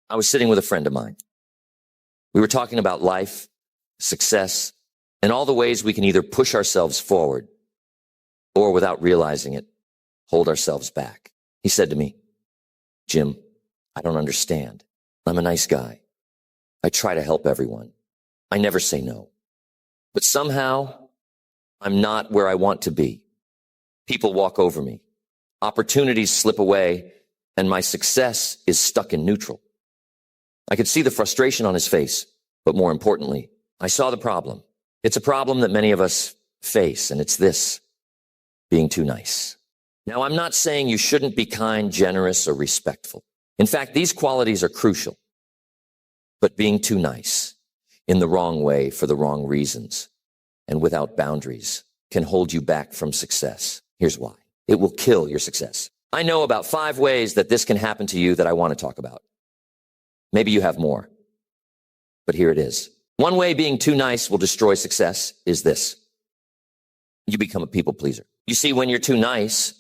I was sitting with a friend of mine. We were talking about life, success, and all the ways we can either push ourselves forward or, without realizing it, hold ourselves back. He said to me, "Jim, I don't understand. I'm a nice guy. I try to help everyone. I never say no. But somehow, I'm not where I want to be. People walk over me. Opportunities slip away, and my success is stuck in neutral." I could see the frustration on his face, but more importantly, I saw the problem. It's a problem that many of us face, and it's this: being too nice. Now, I'm not saying you shouldn't be kind, generous, or respectful. In fact, these qualities are crucial. But being too nice, in the wrong way, for the wrong reasons, and without boundaries, can hold you back from success. Here's why. It will kill your success. I know about 5 ways that this can happen to you that I want to talk about. Maybe you have more, but here it is. One way being too nice will destroy success is this: you become a people pleaser. You see, when you're too nice,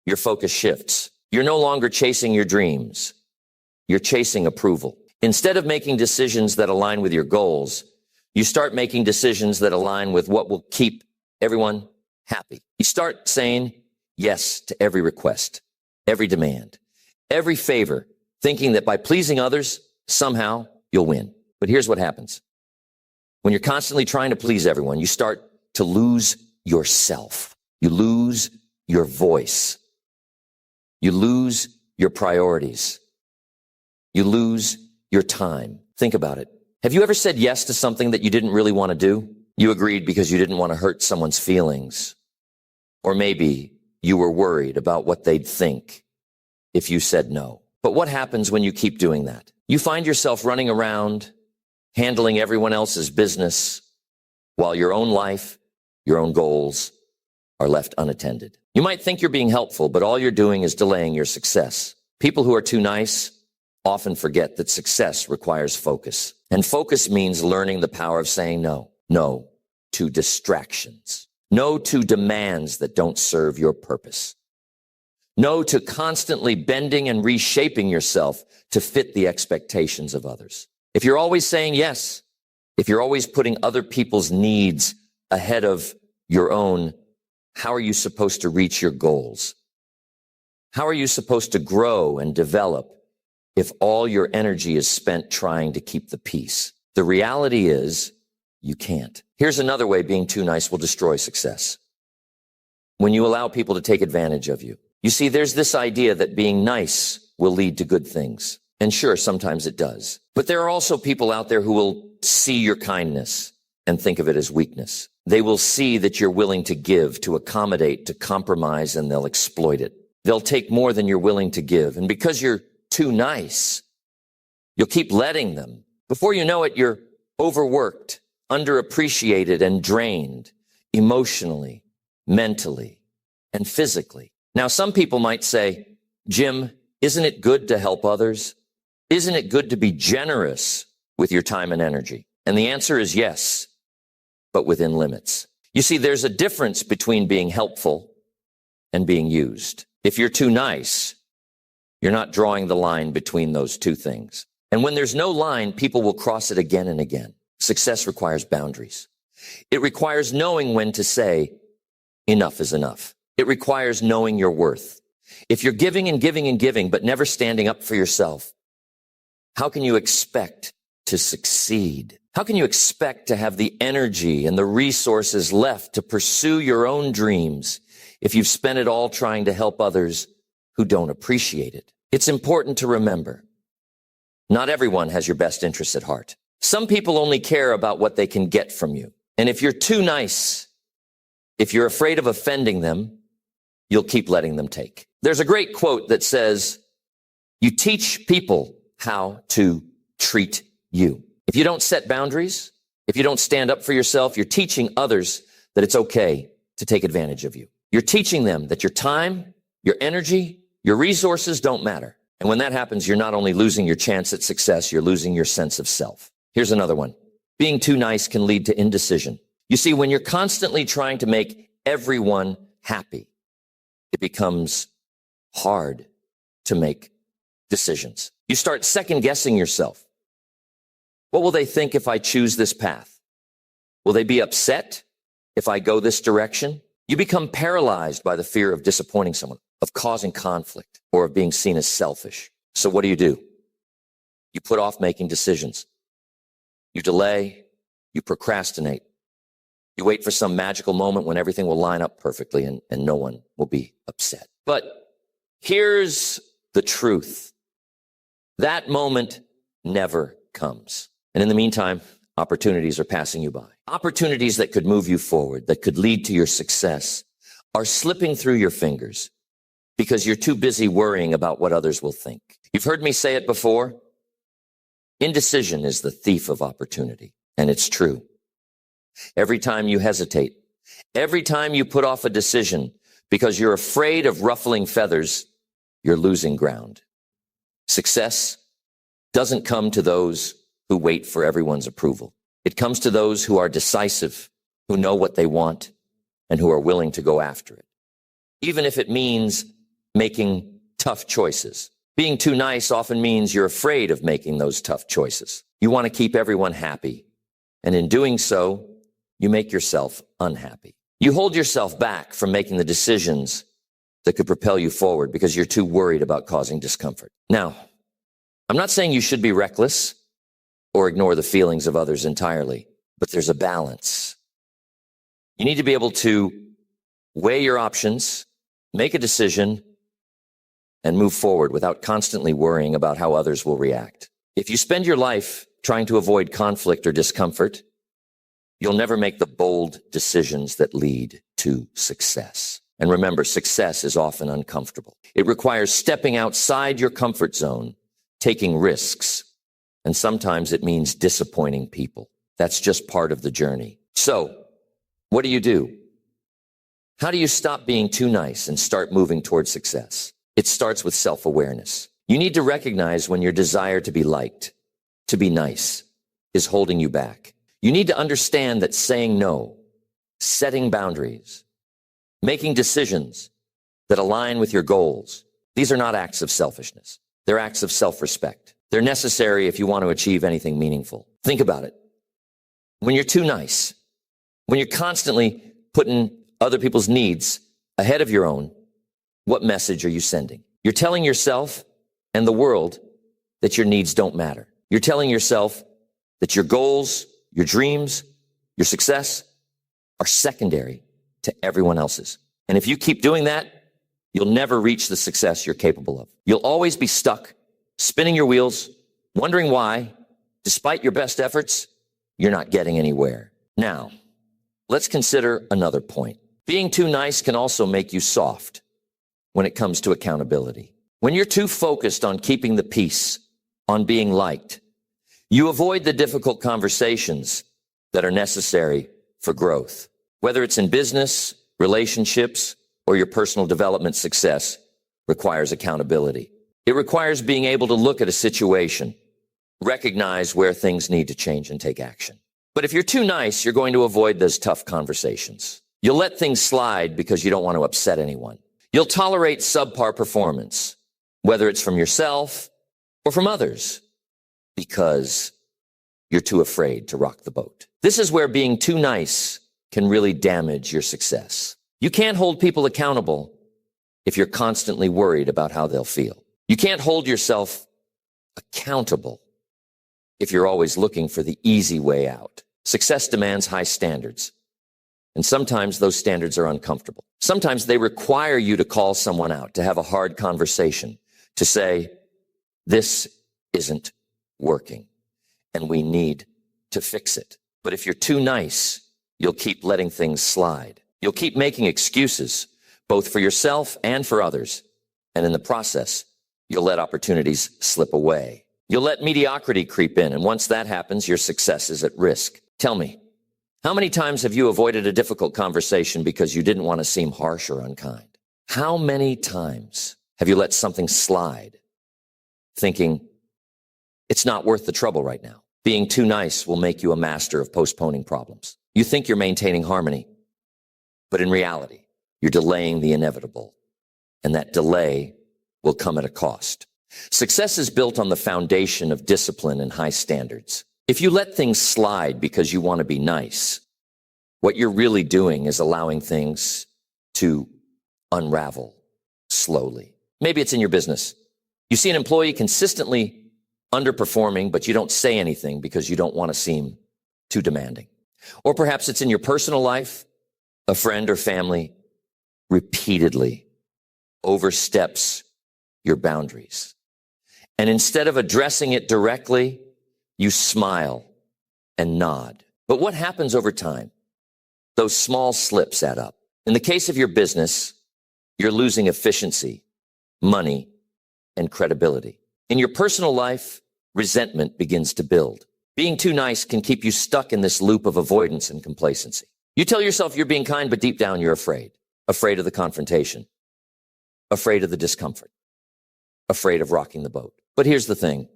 your focus shifts. You're no longer chasing your dreams. You're chasing approval. Instead of making decisions that align with your goals, you start making decisions that align with what will keep everyone happy. You start saying yes to every request, every demand, every favor, thinking that by pleasing others, somehow you'll win. But here's what happens. When you're constantly trying to please everyone, you start to lose yourself. You lose your voice. You lose your priorities. You lose your time. Think about it. Have you ever said yes to something that you didn't really want to do? You agreed because you didn't want to hurt someone's feelings. Or maybe you were worried about what they'd think if you said no. But what happens when you keep doing that? You find yourself running around, handling everyone else's business, while your own life, your own goals are left unattended. You might think you're being helpful, but all you're doing is delaying your success. People who are too nice often forget that success requires focus. And focus means learning the power of saying no. No to distractions. No to demands that don't serve your purpose. No to constantly bending and reshaping yourself to fit the expectations of others. If you're always saying yes, if you're always putting other people's needs ahead of your own, how are you supposed to reach your goals? How are you supposed to grow and develop if all your energy is spent trying to keep the peace? The reality is you can't. Here's another way being too nice will destroy success. When you allow people to take advantage of you. You see, there's this idea that being nice will lead to good things. And sure, sometimes it does. But there are also people out there who will see your kindness and think of it as weakness. They will see that you're willing to give, to accommodate, to compromise, and they'll exploit it. They'll take more than you're willing to give. And because you're too nice, you'll keep letting them. Before you know it, you're overworked, underappreciated, and drained emotionally, mentally, and physically. Now, some people might say, "Jim, isn't it good to help others? Isn't it good to be generous with your time and energy?" And the answer is yes, but within limits. You see, there's a difference between being helpful and being used. If you're too nice, you're not drawing the line between those two things. And when there's no line, people will cross it again and again. Success requires boundaries. It requires knowing when to say, enough is enough. It requires knowing your worth. If you're giving and giving and giving, but never standing up for yourself, how can you expect to succeed? How can you expect to have the energy and the resources left to pursue your own dreams if you've spent it all trying to help others who don't appreciate it? It's important to remember, not everyone has your best interests at heart. Some people only care about what they can get from you. And if you're too nice, if you're afraid of offending them, you'll keep letting them take. There's a great quote that says, "You teach people how to treat you." If you don't set boundaries, if you don't stand up for yourself, you're teaching others that it's okay to take advantage of you. You're teaching them that your time, your energy, your resources don't matter. And when that happens, you're not only losing your chance at success, you're losing your sense of self. Here's another one. Being too nice can lead to indecision. You see, when you're constantly trying to make everyone happy, it becomes hard to make decisions. You start second guessing yourself. What will they think if I choose this path? Will they be upset if I go this direction? You become paralyzed by the fear of disappointing someone, of causing conflict, or of being seen as selfish. So what do? You put off making decisions. You delay, you procrastinate. You wait for some magical moment when everything will line up perfectly and no one will be upset. But here's the truth. That moment never comes. And in the meantime, opportunities are passing you by. Opportunities that could move you forward, that could lead to your success, are slipping through your fingers because you're too busy worrying about what others will think. You've heard me say it before. Indecision is the thief of opportunity, and it's true. Every time you hesitate, every time you put off a decision because you're afraid of ruffling feathers, you're losing ground. Success doesn't come to those who wait for everyone's approval. It comes to those who are decisive, who know what they want, and who are willing to go after it, even if it means making tough choices. Being too nice often means you're afraid of making those tough choices. You want to keep everyone happy, and in doing so, you make yourself unhappy. You hold yourself back from making the decisions that could propel you forward because you're too worried about causing discomfort. Now, I'm not saying you should be reckless or ignore the feelings of others entirely, but there's a balance. You need to be able to weigh your options, make a decision, and move forward without constantly worrying about how others will react. If you spend your life trying to avoid conflict or discomfort, you'll never make the bold decisions that lead to success. And remember, success is often uncomfortable. It requires stepping outside your comfort zone, taking risks, and sometimes it means disappointing people. That's just part of the journey. So, what do? How do you stop being too nice and start moving towards success? It starts with self-awareness. You need to recognize when your desire to be liked, to be nice, is holding you back. You need to understand that saying no, setting boundaries, making decisions that align with your goals, these are not acts of selfishness. They're acts of self-respect. They're necessary if you want to achieve anything meaningful. Think about it. When you're too nice, when you're constantly putting other people's needs ahead of your own, what message are you sending? You're telling yourself and the world that your needs don't matter. You're telling yourself that your goals, your dreams, your success are secondary to everyone else's. And if you keep doing that, you'll never reach the success you're capable of. You'll always be stuck, spinning your wheels, wondering why, despite your best efforts, you're not getting anywhere. Now, let's consider another point. Being too nice can also make you soft when it comes to accountability. When you're too focused on keeping the peace, on being liked, you avoid the difficult conversations that are necessary for growth. Whether it's in business, relationships, or your personal development, success requires accountability. It requires being able to look at a situation, recognize where things need to change, and take action. But if you're too nice, you're going to avoid those tough conversations. You'll let things slide because you don't want to upset anyone. You'll tolerate subpar performance, whether it's from yourself or from others, because you're too afraid to rock the boat. This is where being too nice can really damage your success. You can't hold people accountable if you're constantly worried about how they'll feel. You can't hold yourself accountable if you're always looking for the easy way out. Success demands high standards, and sometimes those standards are uncomfortable. Sometimes they require you to call someone out, to have a hard conversation, to say, this isn't working, and we need to fix it. But if you're too nice, you'll keep letting things slide. You'll keep making excuses, both for yourself and for others. And in the process, you'll let opportunities slip away. You'll let mediocrity creep in, and once that happens, your success is at risk. Tell me, how many times have you avoided a difficult conversation because you didn't want to seem harsh or unkind? How many times have you let something slide, thinking, it's not worth the trouble right now? Being too nice will make you a master of postponing problems. You think you're maintaining harmony, but in reality, you're delaying the inevitable, and that delay will come at a cost. Success is built on the foundation of discipline and high standards. If you let things slide because you want to be nice, what you're really doing is allowing things to unravel slowly. Maybe it's in your business. You see an employee consistently underperforming, but you don't say anything because you don't want to seem too demanding. Or perhaps it's in your personal life. A friend or family repeatedly oversteps your boundaries. And instead of addressing it directly, you smile and nod. But what happens over time? Those small slips add up. In the case of your business, you're losing efficiency, money, and credibility. In your personal life, resentment begins to build. Being too nice can keep you stuck in this loop of avoidance and complacency. You tell yourself you're being kind, but deep down you're afraid. Afraid of the confrontation. Afraid of the discomfort. Afraid of rocking the boat. But here's the thing.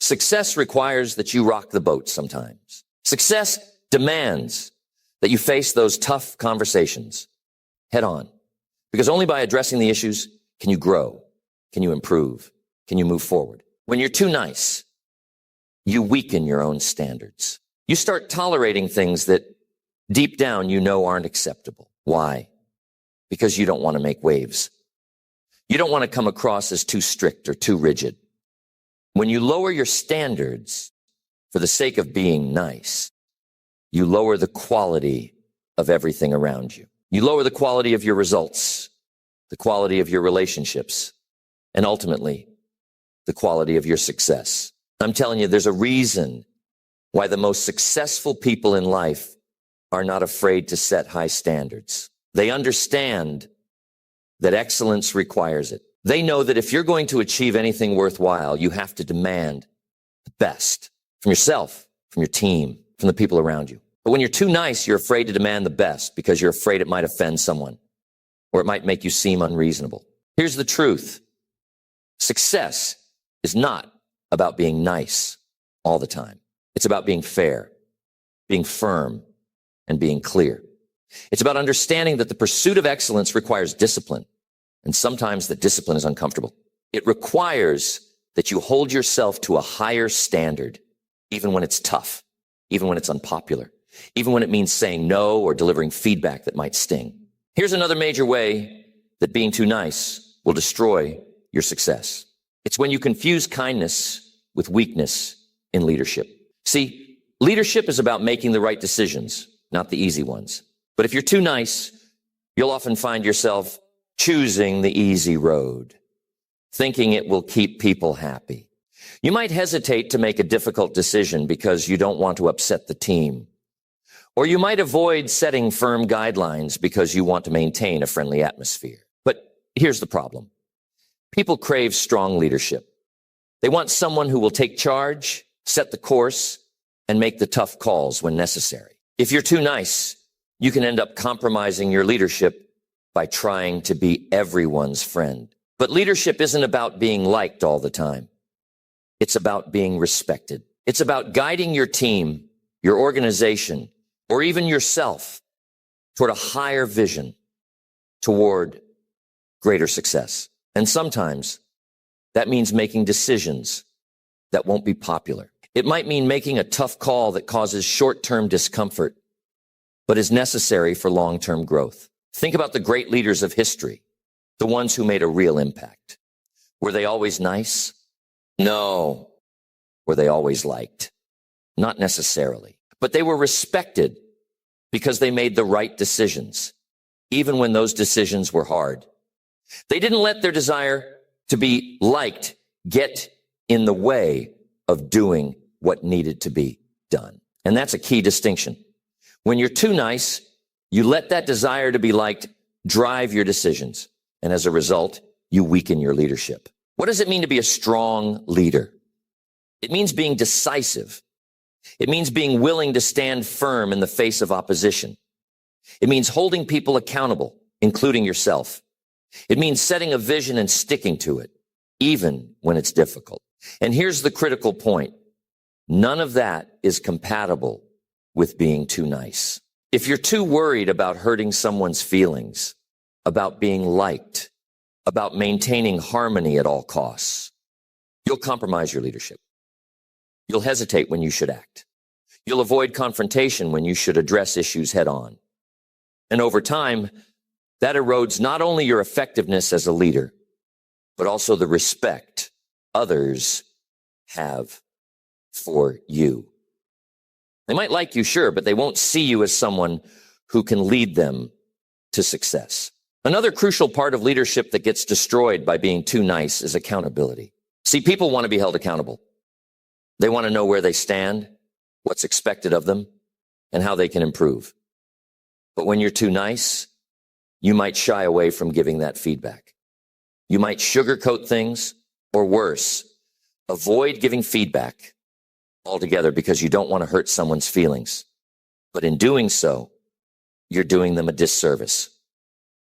Success requires that you rock the boat sometimes. Success demands that you face those tough conversations head on. Because only by addressing the issues can you grow, can you improve, can you move forward. When you're too nice, you weaken your own standards. You start tolerating things that deep down you know aren't acceptable. Why? Because you don't want to make waves. You don't want to come across as too strict or too rigid. When you lower your standards for the sake of being nice, you lower the quality of everything around you. You lower the quality of your results, the quality of your relationships, and ultimately, the quality of your success. I'm telling you, there's a reason why the most successful people in life are not afraid to set high standards. They understand that excellence requires it. They know that if you're going to achieve anything worthwhile, you have to demand the best from yourself, from your team, from the people around you. But when you're too nice, you're afraid to demand the best because you're afraid it might offend someone or it might make you seem unreasonable. Here's the truth. Success is not about being nice all the time. It's about being fair, being firm, and being clear. It's about understanding that the pursuit of excellence requires discipline, and sometimes that discipline is uncomfortable. It requires that you hold yourself to a higher standard, even when it's tough, even when it's unpopular, even when it means saying no or delivering feedback that might sting. Here's another major way that being too nice will destroy your success. It's when you confuse kindness with weakness in leadership. See, leadership is about making the right decisions, not the easy ones. But if you're too nice, you'll often find yourself choosing the easy road, thinking it will keep people happy. You might hesitate to make a difficult decision because you don't want to upset the team. Or you might avoid setting firm guidelines because you want to maintain a friendly atmosphere. But here's the problem. People crave strong leadership. They want someone who will take charge, set the course, and make the tough calls when necessary. If you're too nice, you can end up compromising your leadership by trying to be everyone's friend. But leadership isn't about being liked all the time. It's about being respected. It's about guiding your team, your organization, or even yourself toward a higher vision, toward greater success. And sometimes that means making decisions that won't be popular. It might mean making a tough call that causes short-term discomfort, but is necessary for long-term growth. Think about the great leaders of history, the ones who made a real impact. Were they always nice? No. Were they always liked? Not necessarily. But they were respected because they made the right decisions, even when those decisions were hard. They didn't let their desire to be liked get in the way of doing what needed to be done. And that's a key distinction. When you're too nice, you let that desire to be liked drive your decisions. And as a result, you weaken your leadership. What does it mean to be a strong leader? It means being decisive. It means being willing to stand firm in the face of opposition. It means holding people accountable, including yourself. It means setting a vision and sticking to it, even when it's difficult. And here's the critical point. None of that is compatible with being too nice. If you're too worried about hurting someone's feelings, about being liked, about maintaining harmony at all costs. You'll compromise your leadership. You'll hesitate when you should act. You'll avoid confrontation when you should address issues head on. And over time, that erodes not only your effectiveness as a leader, but also the respect others have for you. They might like you, sure, but they won't see you as someone who can lead them to success. Another crucial part of leadership that gets destroyed by being too nice is accountability. See, people want to be held accountable. They want to know where they stand, what's expected of them, and how they can improve. But when you're too nice, you might shy away from giving that feedback. You might sugarcoat things, or worse, avoid giving feedback altogether because you don't want to hurt someone's feelings. But in doing so, you're doing them a disservice.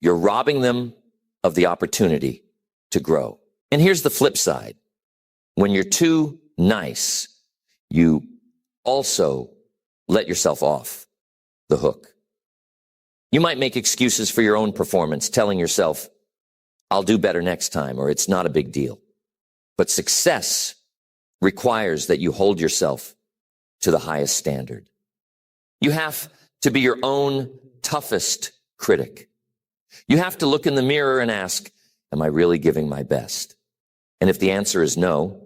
You're robbing them of the opportunity to grow. And here's the flip side. When you're too nice, you also let yourself off the hook. You might make excuses for your own performance, telling yourself, I'll do better next time, or it's not a big deal. But success requires that you hold yourself to the highest standard. You have to be your own toughest critic. You have to look in the mirror and ask, am I really giving my best? And if the answer is no,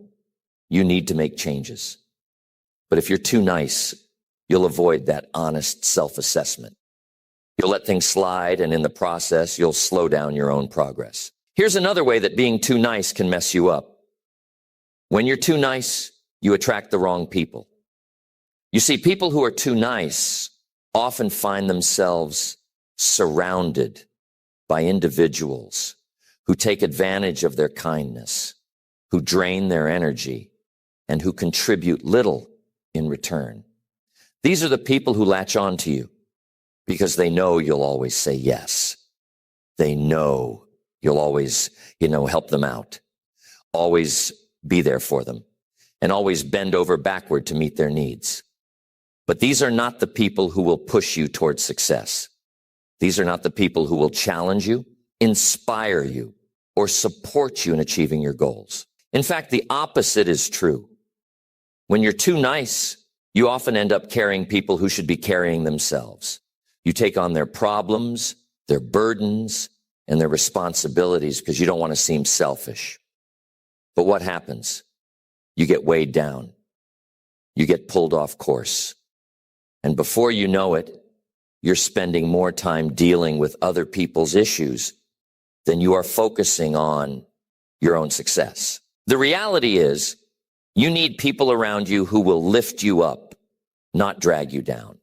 you need to make changes. But if you're too nice, you'll avoid that honest self-assessment. You'll let things slide, and in the process, you'll slow down your own progress. Here's another way that being too nice can mess you up. When you're too nice, you attract the wrong people. You see, people who are too nice often find themselves surrounded by individuals who take advantage of their kindness, who drain their energy, and who contribute little in return. These are the people who latch on to you because they know you'll always say yes. They know you'll always, help them out, always be there for them, and always bend over backward to meet their needs. But these are not the people who will push you towards success. These are not the people who will challenge you, inspire you, or support you in achieving your goals. In fact, the opposite is true. When you're too nice, you often end up carrying people who should be carrying themselves. You take on their problems, their burdens, and their responsibilities because you don't want to seem selfish. But what happens? You get weighed down. You get pulled off course. And before you know it, you're spending more time dealing with other people's issues than you are focusing on your own success. The reality is, you need people around you who will lift you up, not drag you down.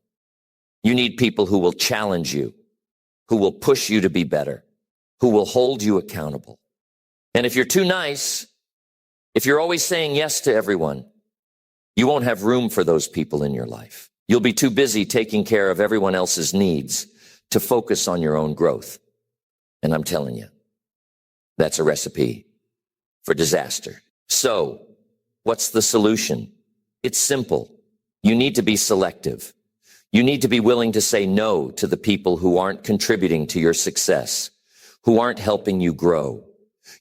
You need people who will challenge you, who will push you to be better, who will hold you accountable. And if you're too nice, if you're always saying yes to everyone, you won't have room for those people in your life. You'll be too busy taking care of everyone else's needs to focus on your own growth. And I'm telling you, that's a recipe for disaster. So, what's the solution? It's simple. You need to be selective. You need to be willing to say no to the people who aren't contributing to your success, who aren't helping you grow.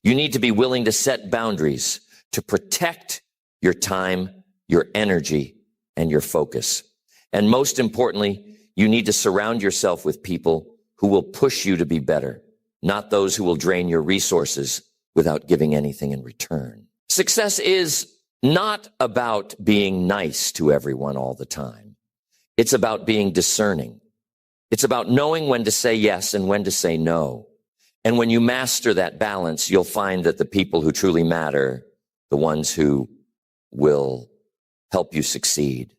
You need to be willing to set boundaries to protect your time, your energy, and your focus. And most importantly, you need to surround yourself with people who will push you to be better, not those who will drain your resources without giving anything in return. Success is not about being nice to everyone all the time. It's about being discerning. It's about knowing when to say yes and when to say no. And when you master that balance, you'll find that the people who truly matter, the ones who will help you succeed,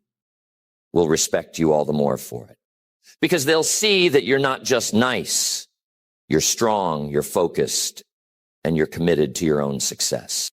will respect you all the more for it. Because they'll see that you're not just nice, you're strong, you're focused, and you're committed to your own success.